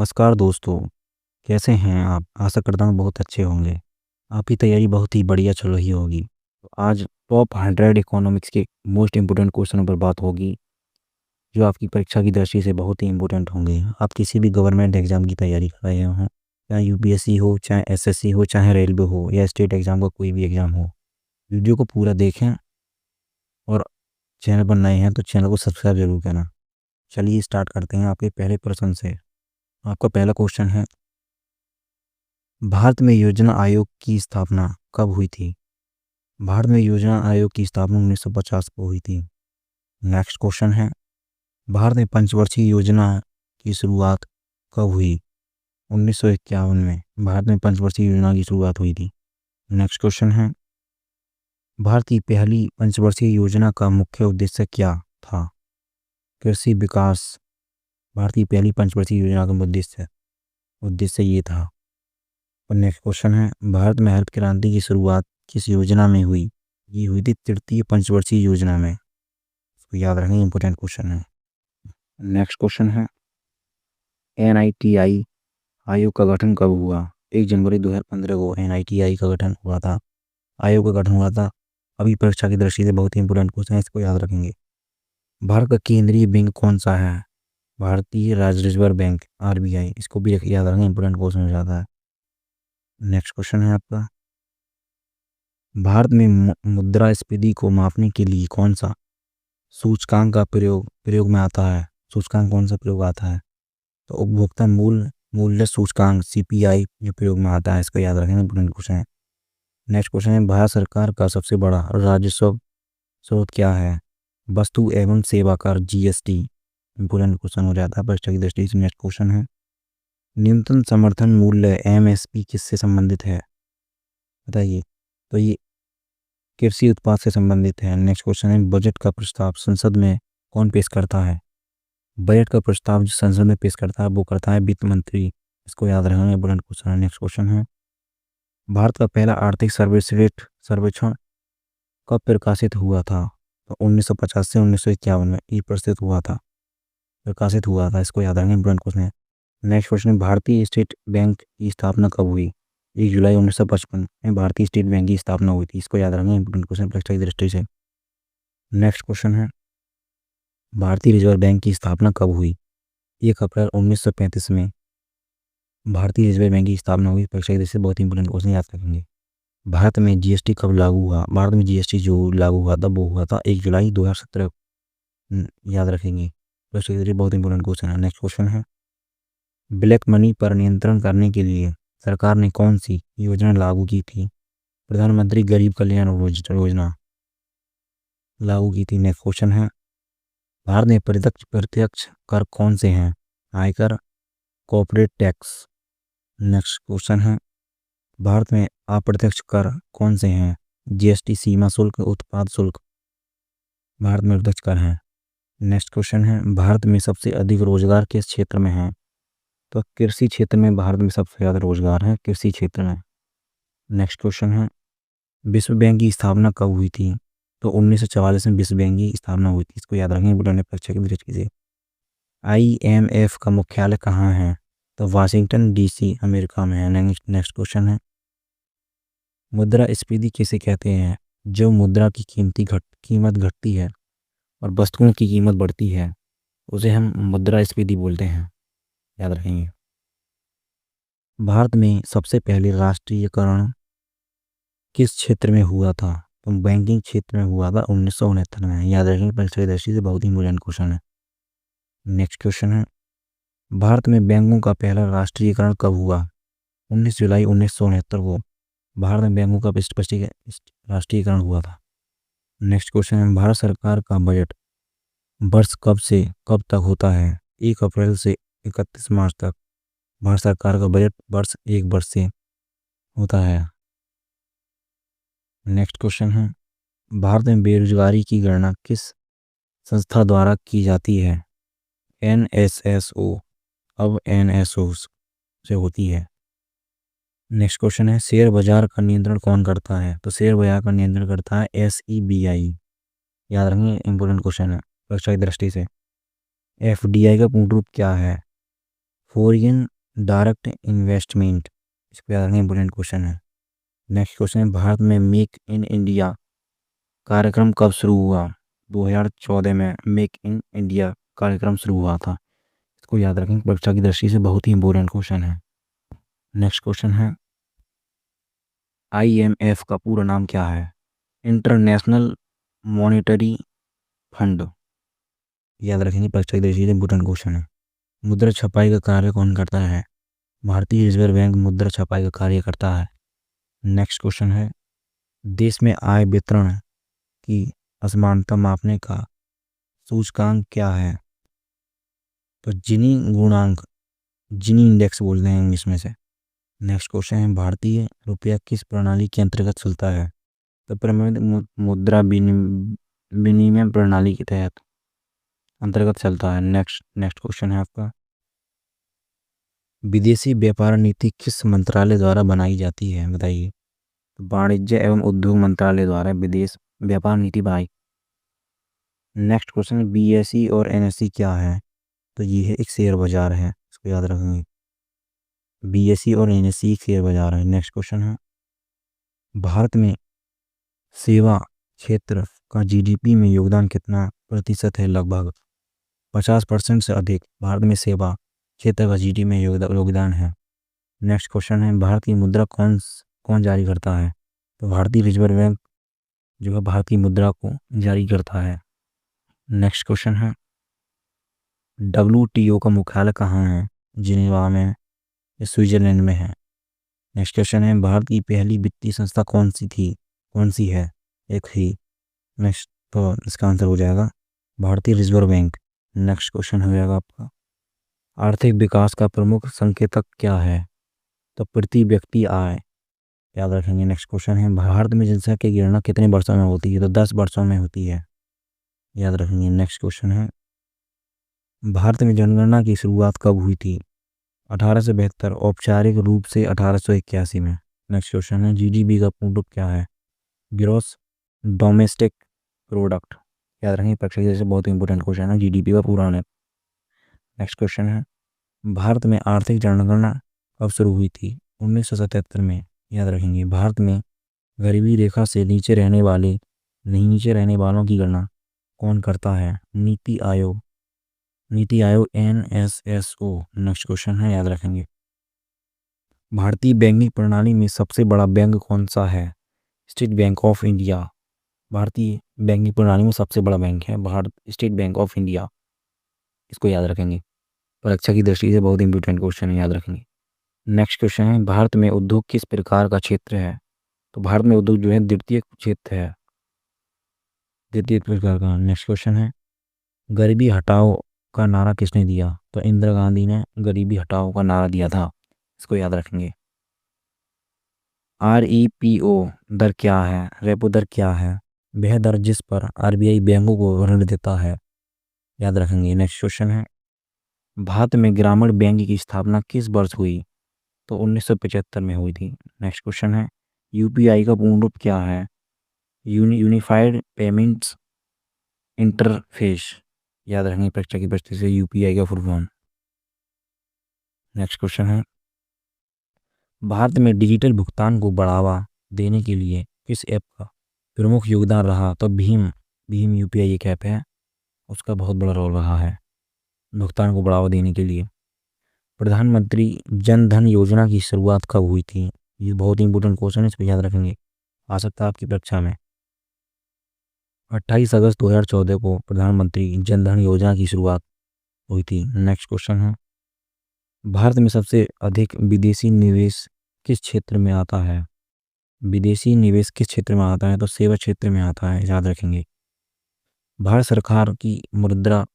नमस्कार दोस्तों, कैसे हैं आप? आशा करता हूँ बहुत अच्छे होंगे। आपकी तैयारी बहुत ही बढ़िया चल रही होगी। तो आज टॉप 100 इकोनॉमिक्स के मोस्ट इम्पोर्टेंट क्वेश्चनों पर बात होगी, जो आपकी परीक्षा की दृष्टि से बहुत ही इम्पोर्टेंट होंगे। आप किसी भी गवर्नमेंट एग्ज़ाम की तैयारी कर रहे हों, चाहे यूपीएससी हो, चाहे एसएससी हो, चाहे रेलवे हो या स्टेट एग्ज़ाम का कोई भी एग्ज़ाम हो। वीडियो को पूरा देखें और चैनल पर नए हैं तो चैनल को सब्सक्राइब ज़रूर करना। चलिए स्टार्ट करते हैं आपके पहले प्रश्न से। आपका पहला क्वेश्चन है, भारत में योजना आयोग की स्थापना कब हुई थी? भारत में योजना आयोग की स्थापना 1950 को हुई थी। नेक्स्ट क्वेश्चन है, भारत में पंचवर्षीय योजना की शुरुआत कब हुई? 1951 में भारत में पंचवर्षीय योजना की शुरुआत हुई थी। नेक्स्ट क्वेश्चन है, भारत की पहली पंचवर्षीय योजना का मुख्य उद्देश्य क्या था? कृषि विकास। भारत की पहली पंचवर्षीय योजना का उद्देश्य ये था। और नेक्स्ट क्वेश्चन है, भारत में हरित क्रांति की शुरुआत किस योजना में हुई? ये हुई थी तृतीय पंचवर्षीय योजना में। इसको याद रखें, इंपॉर्टेंट क्वेश्चन है। नेक्स्ट क्वेश्चन है, एनआईटीआई आयोग का गठन कब हुआ? 1 जनवरी 2015 को एनआईटीआई का गठन हुआ था। आयोग का गठन हुआ था। अभी परीक्षा की दृष्टि से बहुत ही इंपॉर्टेंट क्वेश्चन है, इसको याद रखेंगे। भारत का केंद्रीय बैंक कौन सा है? भारतीय राज्य रिजर्व बैंक, आरबीआई। इसको भी याद रखें, इंपॉर्टेंट क्वेश्चन हो जाता है। नेक्स्ट क्वेश्चन है आपका, भारत में मुद्रास्फीति को मापने के लिए कौन सा सूचकांक का प्रयोग में आता है? सूचकांक कौन सा प्रयोग आता है? तो उपभोक्ता मूल्य सूचकांक सीपीआई जो प्रयोग में आता है, इसको याद रखें, इंपॉर्टेंट क्वेश्चन है। नेक्स्ट क्वेश्चन है, भारत सरकार का सबसे बड़ा राजस्व स्रोत क्या है? वस्तु एवं सेवा कर, जीएसटी। इंपॉर्टेंट क्वेश्चन हो जाता है परीक्षा की दृष्टि से। नेक्स्ट क्वेश्चन है, न्यूनतम समर्थन मूल्य एमएसपी किससे संबंधित है? बताइए। तो ये कृषि उत्पाद से संबंधित है। नेक्स्ट क्वेश्चन है, बजट का प्रस्ताव संसद में कौन पेश करता है? बजट का प्रस्ताव जो संसद में पेश करता है वो करता है वित्त मंत्री। इसको याद रखना, इंपॉर्टेंट क्वेश्चन है। नेक्स्ट क्वेश्चन है, भारत का पहला आर्थिक सर्वेक्षण कब प्रकाशित हुआ था? तो 1950 से 1951 में ये प्रकाशित हुआ था। इसको याद रखना, इंपॉर्टेंट क्वेश्चन है। नेक्स्ट क्वेश्चन है, भारतीय स्टेट बैंक की स्थापना कब हुई? 1 जुलाई 1955 में भारतीय स्टेट बैंक की स्थापना हुई थी। इसको याद रखना, इंपॉर्टेंट क्वेश्चन परीक्षा की दृष्टि से। नेक्स्ट क्वेश्चन है, भारतीय रिजर्व बैंक की स्थापना कब हुई? 1 अप्रैल 1935 में भारतीय रिजर्व बैंक की स्थापना हुई। परीक्षा की दृष्टि से बहुत इंपॉर्टेंट क्वेश्चन याद रखेंगे। भारत में जीएसटी कब लागू हुआ? भारत में जीएसटी जो लागू हुआ था वो हुआ था 1 जुलाई 2017। याद रखेंगे, परीक्षा की दृष्टि बहुत इंपॉर्टेंट क्वेश्चन है। नेक्स्ट क्वेश्चन है, ब्लैक मनी पर नियंत्रण करने के लिए सरकार ने कौन सी योजना लागू की थी? प्रधानमंत्री गरीब कल्याण योजना लागू की थी। नेक्स्ट क्वेश्चन है, भारत में प्रत्यक्ष कर कौन से हैं? आयकर, कॉर्पोरेट टैक्स। नेक्स्ट क्वेश्चन है, भारत में अप्रत्यक्ष कर कौन से हैं? जीएसटी, सीमा शुल्क, उत्पाद शुल्क। भारत में प्रत्यक्ष कर हैं। नेक्स्ट क्वेश्चन है, भारत में सबसे अधिक रोजगार किस क्षेत्र में है? तो कृषि क्षेत्र में भारत में सबसे ज़्यादा रोजगार है, कृषि क्षेत्र में। नेक्स्ट क्वेश्चन है, विश्व बैंक की स्थापना कब हुई थी? तो 1944 में विश्व बैंक की स्थापना हुई थी। इसको याद रखेंगे, बुलाने परीक्षा की दृष्टि से। आईएमएफ का मुख्यालय कहाँ है? तो वाशिंगटन डीसी, अमेरिका में है। नेक्स्ट क्वेश्चन है, मुद्रास्फीति किसे कहते हैं? जो मुद्रा की कीमत घटती है और वस्तुओं की कीमत बढ़ती है, उसे हम मुद्रास्फीति बोलते हैं। याद रखेंगे। भारत में सबसे पहले राष्ट्रीयकरण किस क्षेत्र में हुआ था? तो बैंकिंग क्षेत्र में हुआ था 1969 में। याद रखेंगे, परीक्षा की दृष्टि से बहुत ही इंपॉर्टेंट क्वेश्चन है। नेक्स्ट क्वेश्चन है, भारत में बैंकों का पहला राष्ट्रीयकरण कब हुआ? 19 जुलाई 1969 को भारत में बैंकों का राष्ट्रीयकरण हुआ था। नेक्स्ट क्वेश्चन है, भारत सरकार का बजट वर्ष कब से कब तक होता है? 1 अप्रैल से 31 मार्च तक भारत सरकार का बजट वर्ष 1 वर्ष से होता है। नेक्स्ट क्वेश्चन है, भारत में बेरोजगारी की गणना किस संस्था द्वारा की जाती है? एनएसएसओ, अब एनएसओ से होती है। नेक्स्ट क्वेश्चन है, शेयर बाजार का नियंत्रण कौन करता है? तो शेयर बाजार का नियंत्रण करता है एसईबीआई। याद रखेंगे, इंपॉर्टेंट क्वेश्चन है परीक्षा की दृष्टि से। एफडीआई का पूर्ण रूप क्या है? फॉरेन डायरेक्ट इन्वेस्टमेंट, इसको याद रखना इंपॉर्टेंट क्वेश्चन है। नेक्स्ट क्वेश्चन है, भारत में मेक इन इंडिया कार्यक्रम कब शुरू हुआ? 2014 में मेक इन इंडिया कार्यक्रम शुरू हुआ था। इसको याद रखें, परीक्षा की दृष्टि से बहुत ही इंपॉर्टेंट क्वेश्चन है। नेक्स्ट क्वेश्चन है, IMF का पूरा नाम क्या है? International monetary fund. याद रखेंगे, परीक्षा की दृष्टि से इंपॉर्टेंट क्वेश्चन है। मुद्रा छपाई का कार्य कौन करता है? भारतीय रिजर्व बैंक मुद्रा छपाई का कार्य करता है। नेक्स्ट क्वेश्चन है, देश में आय वितरण की असमानता मापने का सूचकांक क्या है? तो जिनी गुणांक, जिनी इंडेक्स बोलते हैं इंग्लिश में से। नेक्स्ट क्वेश्चन है, भारतीय रुपया किस प्रणाली के अंतर्गत चलता है? तो प्रमाणित मुद्रा विनिमय प्रणाली के तहत अंतर्गत चलता है। नेक्स्ट क्वेश्चन है आपका, विदेशी व्यापार नीति किस मंत्रालय द्वारा बनाई जाती है? बताइए। वाणिज्य एवं उद्योग मंत्रालय द्वारा विदेश व्यापार नीति बनाई। नेक्स्ट क्वेश्चन, BSE और NSE क्या है? तो ये है एक शेयर बाजार है, इसको याद रखेंगे। BSE और NSE शेयर बाजार है। नेक्स्ट क्वेश्चन है, भारत में सेवा क्षेत्र का GDP में योगदान कितना प्रतिशत है? लगभग 50% से अधिक भारत में सेवा क्षेत्र का GDP में योगदान है। नेक्स्ट क्वेश्चन है, भारत की मुद्रा कौन जारी करता है? तो भारतीय रिजर्व बैंक जो है भारत की मुद्रा को जारी करता है। नेक्स्ट क्वेश्चन है, WTO का मुख्यालय कहाँ है? जिनेवा में या स्विट्जरलैंड में है। नेक्स्ट क्वेश्चन है, भारत की पहली वित्तीय संस्था कौन सी है? एक ही। नेक्स्ट, तो इसका आंसर हो जाएगा भारतीय रिजर्व बैंक। नेक्स्ट क्वेश्चन हो जाएगा आपका, आर्थिक विकास का प्रमुख संकेतक क्या है? तो प्रति व्यक्ति आय, याद रखेंगे। नेक्स्ट क्वेश्चन है, भारत में जनसंख्या की गणना कितने वर्षों में होती है? तो 10 वर्षों में होती है, याद रखेंगे। नेक्स्ट क्वेश्चन है, भारत में जनगणना की शुरुआत कब हुई थी? 1872, औपचारिक रूप से 1881 में। नेक्स्ट क्वेश्चन है, GDP का पूर्ण रूप क्या है? Gross domestic product. याद रखेंगे, परीक्षा जैसे बहुत इंपॉर्टेंट क्वेश्चन है, GDP का पूरा है। नेक्स्ट क्वेश्चन है, भारत में आर्थिक जनगणना कब शुरू हुई थी? 1977 में। याद रखेंगे, भारत में गरीबी रेखा से नीचे रहने वालों की गणना कौन करता है? NITI Aayog NSSO। Next question है, याद रखेंगे, भारतीय बैंकिंग प्रणाली में सबसे बड़ा बैंक कौन सा है? State bank of India. भारतीय बैंकिंग प्रणाली में सबसे बड़ा बैंक है स्टेट बैंक ऑफ इंडिया। इसको याद रखेंगे, परीक्षा की दृष्टि से बहुत इंपॉर्टेंट क्वेश्चन है, याद रखेंगे। नेक्स्ट क्वेश्चन है, भारत में उद्योग किस प्रकार का क्षेत्र है? तो भारत में उद्योग जो है द्वितीय क्षेत्र है, द्वितीय प्रकार का। नेक्स्ट क्वेश्चन है, गरीबी हटाओ का नारा किसने दिया? तो इंदिरा गांधी ने गरीबी हटाओ का नारा दिया था, इसको याद रखेंगे। REPO दर क्या है? रेपो दर क्या है? वह दर जिस पर RBI बैंकों को ऋण देता है, याद रखेंगे। नेक्स्ट क्वेश्चन है, भारत में ग्रामीण बैंक की स्थापना किस वर्ष हुई? तो 1975 में हुई थी। नेक्स्ट क्वेश्चन है, UPI का पूर्ण रूप क्या है? Unified payments interface. याद रखेंगे, परीक्षा की दृष्टि से UPI का फुल फॉर्म। नेक्स्ट क्वेश्चन है, भारत में डिजिटल भुगतान को बढ़ावा देने के लिए किस ऐप का प्रमुख योगदान रहा? तो भीम UPI एक ऐप है, उसका बहुत बड़ा रोल रहा है भुगतान को बढ़ावा देने के लिए। प्रधानमंत्री जन धन योजना की शुरुआत कब हुई थी? ये बहुत ही इंपॉर्टेंट क्वेश्चन है, इसको याद रखेंगे, आ सकता है आपकी परीक्षा में। 28 अगस्त 2014 को प्रधानमंत्री जन धन योजना की शुरुआत हुई थी। नेक्स्ट क्वेश्चन है, भारत में सबसे अधिक विदेशी निवेश किस क्षेत्र में आता है? विदेशी निवेश किस क्षेत्र में आता है? तो सेवा क्षेत्र में आता है, याद रखेंगे। भारत सरकार की मुद्रा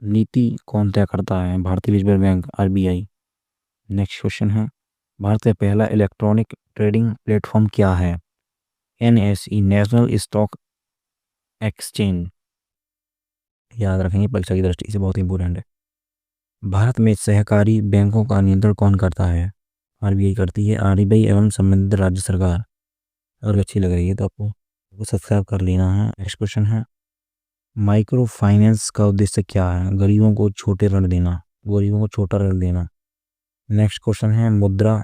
नीति कौन तय करता है? भारतीय reserve bank RBI। Next question है, भारत का पहला इलेक्ट्रॉनिक ट्रेडिंग प्लेटफॉर्म क्या है? NSE, national stock exchange. याद रखेंगे, परीक्षा की दृष्टि से बहुत इंपॉर्टेंट है। भारत में सहकारी बैंकों का नियंत्रण कौन करता है? RBI करती है, RBI एवं संबंधित राज्य सरकार। अगर अच्छी लग रही है तो आपको सब्सक्राइब कर लेना है। नेक्स्ट क्वेश्चन है, माइक्रो फाइनेंस का उद्देश्य क्या है? गरीबों को छोटा ऋण देना। नेक्स्ट क्वेश्चन है मुद्रा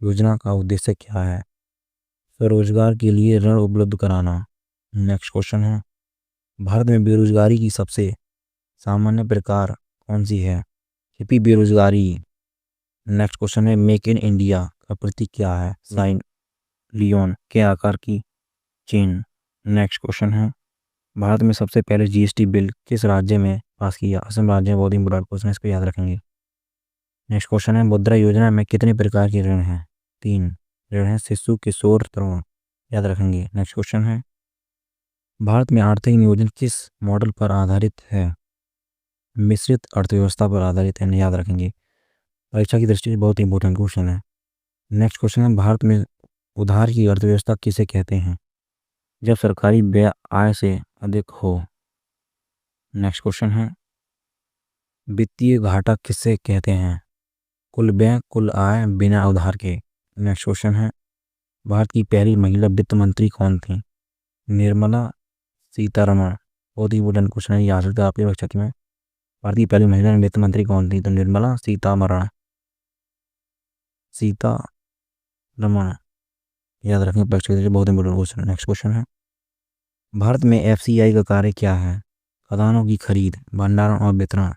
योजना का उद्देश्य क्या है? स्वरोजगार के लिए ऋण उपलब्ध कराना। नेक्स्ट क्वेश्चन है भारत में बेरोजगारी की सबसे सामान्य प्रकार कौन सी है? छिपी बेरोजगारी। नेक्स्ट क्वेश्चन है मेक इन इंडिया का प्रतीक क्या है? साइन लियोन के आकार की चेन। नेक्स्ट क्वेश्चन है भारत में सबसे पहले जीएसटी बिल किस राज्य में पास किया? असम राज्य में। बहुत इंपॉर्टेंट क्वेश्चन है, इसको याद रखेंगे। नेक्स्ट क्वेश्चन है मुद्रा योजना में कितने प्रकार के ऋण हैं? 3 ऋण है शिशु किशोर तरुण, याद रखेंगे। नेक्स्ट क्वेश्चन है भारत में आर्थिक नियोजन किस मॉडल पर आधारित है? मिश्रित अर्थव्यवस्था पर आधारित है, याद रखेंगे। परीक्षा की दृष्टि से बहुत इंपॉर्टेंट क्वेश्चन है। नेक्स्ट क्वेश्चन है भारत में उधार की अर्थव्यवस्था किसे कहते हैं? जब सरकारी व्यय आय से अधिक हो। नेक्स्ट क्वेश्चन है वित्तीय घाटा किसे कहते हैं? कुल व्यय कुल आय बिना उधार के। नेक्स्ट क्वेश्चन है भारत की पहली महिला वित्त मंत्री कौन थी? निर्मला सीतारमण। बहुत ही इंपॉर्टेंट क्वेश्चन है, याद रखते आपके परीक्षा में। भारत की पहली महिला वित्त मंत्री कौन थी? तो निर्मला सीतारमण, याद रखेंगे। परीक्षा के लिए बहुत इंपॉर्टेंट क्वेश्चन है। नेक्स्ट क्वेश्चन है भारत में एफसीआई का कार्य क्या है? खदानों की खरीद, भंडारण और वितरण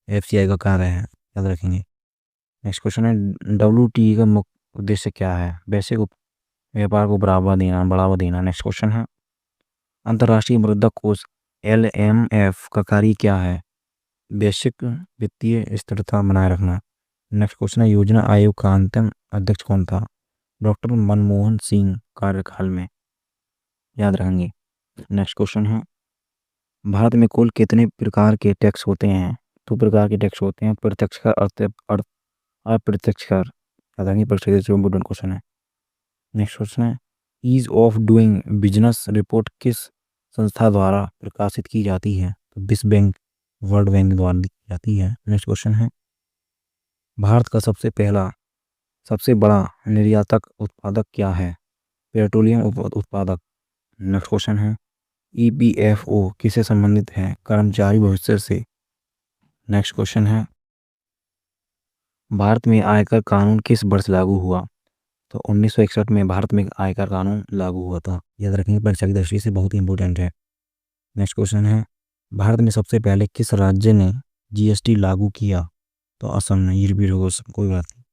एफसीआई का कार्य है, याद रखेंगे। नेक्स्ट क्वेश्चन है डब्ल्यूटीई का मुख्य उद्देश्य क्या है? वैश्विक व्यापार को बढ़ावा देना। नेक्स्ट क्वेश्चन है अंतर्राष्ट्रीय मुद्रा कोष एलएमएफ का कार्य क्या है? वैश्विक वित्तीय स्थिरता बनाए रखना। नेक्स्ट क्वेश्चन है योजना आयोग का अंतिम अध्यक्ष कौन था? डॉक्टर मनमोहन सिंह कार्यकाल में, याद रखेंगे। नेक्स्ट क्वेश्चन है भारत में कुल कितने प्रकार के टैक्स होते हैं? 2 प्रकार के टैक्स होते हैं, प्रत्यक्ष कर, अप्रत्यक्ष कर, याद रखेंगे। परीक्षा के लिए इंपॉर्टेंट क्वेश्चन है। नेक्स्ट क्वेश्चन है ease of doing business report किस संस्था द्वारा प्रकाशित की जाती है? तो विश्व बैंक, वर्ल्ड बैंक द्वारा की जाती है। नेक्स्ट क्वेश्चन है भारत का सबसे बड़ा निर्यातक उत्पादक क्या है? पेट्रोलियम उत्पादक। नेक्स्ट क्वेश्चन है ईपीएफओ किससे संबंधित है? कर्मचारी भविष्य से। नेक्स्ट क्वेश्चन है भारत में आयकर कानून किस वर्ष लागू हुआ? तो 1961 में भारत में आयकर कानून लागू हुआ था, याद रखेंगे। परीक्षा की दृष्टि से बहुत इंपॉर्टेंट है। नेक्स्ट क्वेश्चन है भारत में सबसे पहले किस राज्य ने जीएसटी लागू किया? तो असम ने। ये रिपीट होगा, कोई बात नहीं।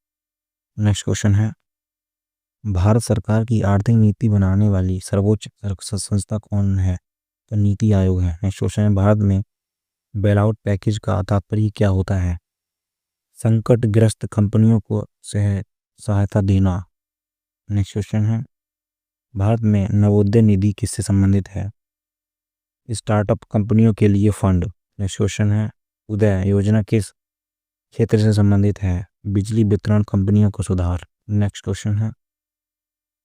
नेक्स्ट क्वेश्चन है भारत सरकार की आर्थिक नीति बनाने वाली सर्वोच्च संस्था कौन है? तो नीति आयोग है। नेक्स्ट क्वेश्चन है भारत में बेल आउट पैकेज का तात्पर्य क्या होता है? संकटग्रस्त कंपनियों को सहायता देना। नेक्स्ट क्वेश्चन है भारत में नवोदय निधि किससे संबंधित है? स्टार्टअप कंपनियों के लिए फंड। नेक्स्ट क्वेश्चन है उदय योजना किस क्षेत्र से संबंधित है? बिजली वितरण कंपनियों को सुधार। नेक्स्ट क्वेश्चन है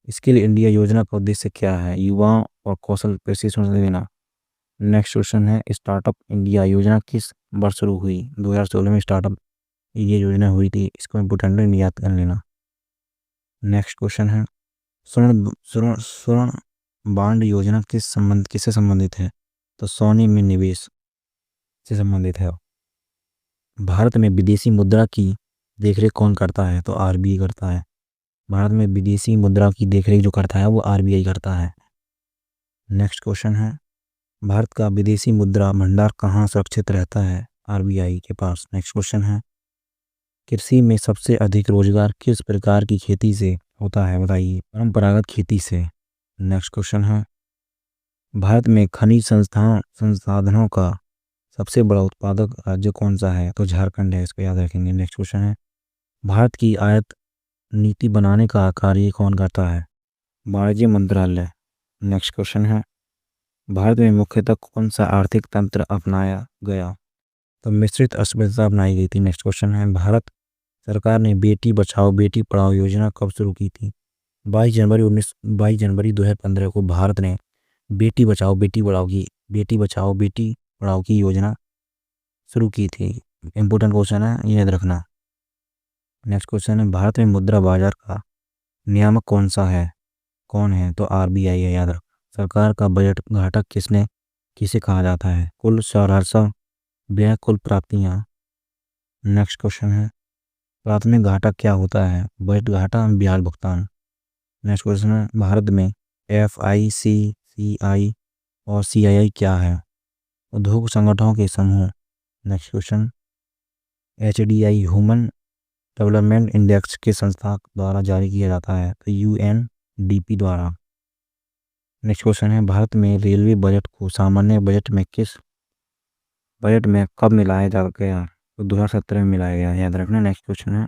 स्किल इंडिया योजना का उद्देश्य क्या है? युवाओं और कौशल प्रशिक्षण देना। नेक्स्ट क्वेश्चन है स्टार्टअप इंडिया योजना किस वर्ष शुरू हुई? 2016 में स्टार्टअप ये योजना हुई थी, इसको इम्पोर्टेंट याद कर लेना। नेक्स्ट क्वेश्चन है स्वर्ण बॉन्ड योजना किससे संबंधित है? तो सोने में निवेश से संबंधित है। भारत में विदेशी मुद्रा की देखरेख कौन करता है? तो आरबीआई करता है। भारत में विदेशी मुद्रा की देखरेख जो करता है वो आरबीआई करता है। नेक्स्ट क्वेश्चन है भारत का विदेशी मुद्रा भंडार कहाँ सुरक्षित रहता है? आरबीआई के पास। नेक्स्ट क्वेश्चन है कृषि में सबसे अधिक रोजगार किस प्रकार की खेती से होता है? बताइए। परंपरागत खेती से। नेक्स्ट क्वेश्चन है भारत में खनिज संसाधनों का सबसे बड़ा उत्पादक राज्य कौन सा है? तो झारखंड है, इसको याद रखेंगे। नेक्स्ट क्वेश्चन है भारत की आयात नीति बनाने का कार्य कौन करता है? वाणिज्य मंत्रालय। नेक्स्ट क्वेश्चन है भारत में मुख्यतः कौन सा आर्थिक तंत्र अपनाया गया? तो मिश्रित अर्थव्यवस्था अपनाई गई थी। नेक्स्ट क्वेश्चन है भारत सरकार ने बेटी बचाओ बेटी पढ़ाओ योजना कब शुरू की थी? 22 जनवरी 2015 को भारत ने बेटी बचाओ बेटी पढ़ाओ की योजना शुरू की थी। इंपॉर्टेंट क्वेश्चन है, याद रखना। नेक्स्ट क्वेश्चन है भारत में मुद्रा बाजार का नियामक कौन है? तो आरबीआई है, याद रख। सरकार का बजट घाटा किसे कहा जाता है? कुल राजस्व, व्यय, कुल प्राप्तियां। नेक्स्ट क्वेश्चन है प्राथमिक घाटा क्या होता है? बजट घाटा, ब्याज भुगतान। नेक्स्ट क्वेश्चन है, भारत में FIC, CI और CII क्या है? उद्योग संगठनों के समूह। Next question, HDI human development index किस संस्था द्वारा जारी किया जाता है? तो UNDP द्वारा। नेक्स्ट क्वेश्चन है, भारत में रेलवे बजट को सामान्य बजट में किस बजट में कब मिलाया जा गया? तो 2017 में मिलाया गया, याद रखना। नेक्स्ट क्वेश्चन है,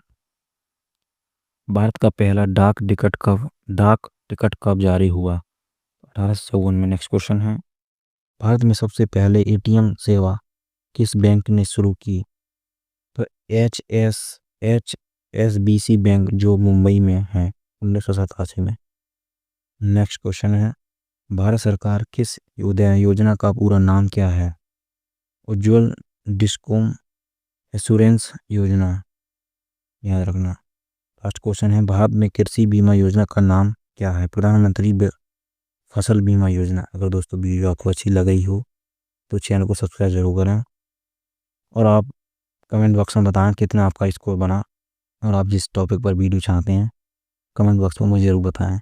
भारत का पहला डाक टिकट कब जारी हुआ? 1854 में। नेक्स्ट क्वेश्चन है, भारत में सबसे पहले ATM सेवा किस बैंक ने शुरू की? तो HSBC बैंक, जो मुंबई में है, 1987 में। नेक्स्ट क्वेश्चन है, भारत सरकार किस उदय योजना का पूरा नाम क्या है? उज्ज्वल डिस्कॉम एश्योरेंस योजना, याद रखना। लास्ट क्वेश्चन है, भारत में कृषि बीमा योजना का नाम क्या है? प्रधानमंत्री फसल बीमा योजना। अगर दोस्तों वीडियो आपको अच्छी लगी हो तो चैनल को सब्सक्राइब जरूर करें और आप कमेंट बॉक्स में बताएं कितना आपका स्कोर बना और आप जिस टॉपिक पर वीडियो चाहते हैं कमेंट बॉक्स में मुझे ज़रूर बताएं।